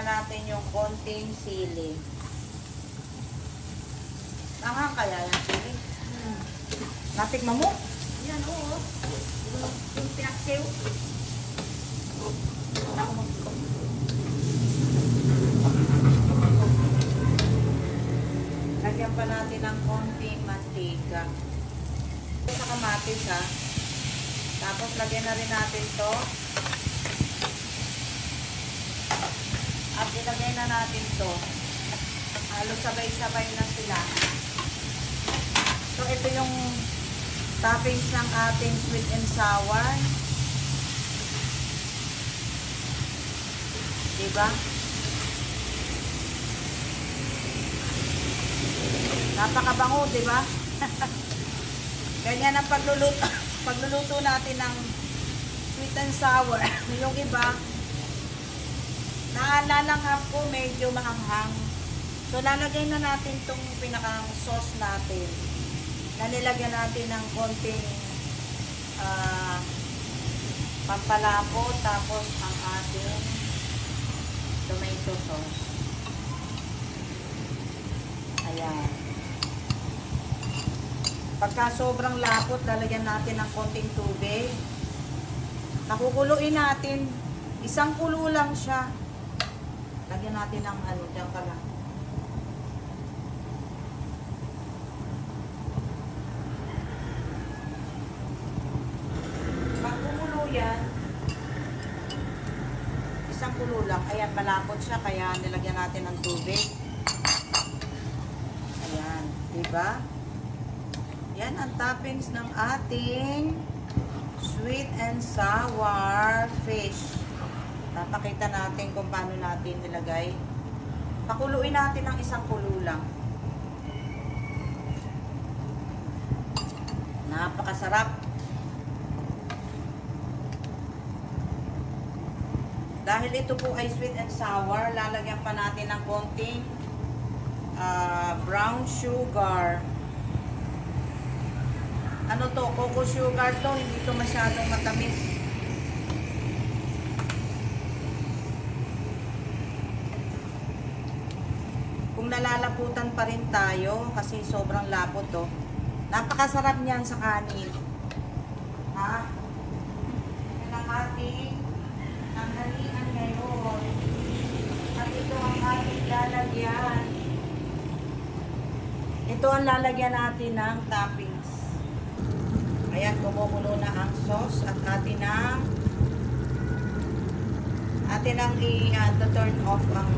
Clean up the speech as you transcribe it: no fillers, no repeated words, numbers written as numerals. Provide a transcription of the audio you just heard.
na natin yung konting sili. Anghang kaya yung sili? Natikman mo? Yan, oo. Yung pinaksew. Lagyan pa natin ng konting mantika. Sa kamatis ha. Tapos lagyan na rin natin to. At ilagay na natin to. Halos sabay-sabay na sila. So ito yung toppings ng ating sweet and sour. Diba? Napakabango, diba? Ganyan ang pagluluto natin ng sweet and sour. Yung iba, naalanghap ko, medyo maanghang. So, lalagay na natin itong pinakang sauce natin. Nalilagyan natin ng konting pampalapot, tapos ang ating tomato sauce. Ayan. Pagka sobrang lapot, lalagyan natin ng konting tubig. Nakukuluin natin. Isang kulo lang siya. Lagyan natin ng ano, dyan ka lang. Pag kumulo yan, isang kulo lang. Ayan, malapot siya, kaya nilagyan natin ng tubig. Ayan, diba? Yan ang toppings ng ating sweet and sour fish. Napakita natin kung paano natin nilagay. Pakuluin natin ng isang kulo lang. Napakasarap. Dahil ito po ay sweet and sour, lalagyan pa natin ng konting brown sugar. Ano to? Cocoa sugar to. Hindi to masyadong matamis. Kung nalalaputan pa rin tayo, kasi sobrang lapot to. Napakasarap niyan sa kanin. Ha? Yan ang ating tanghalian ngayon. At ito ang ating lalagyan. Ito ang lalagyan natin ng toppings. Ayan, kumukulo na ang sauce at atin ang i-turn off ang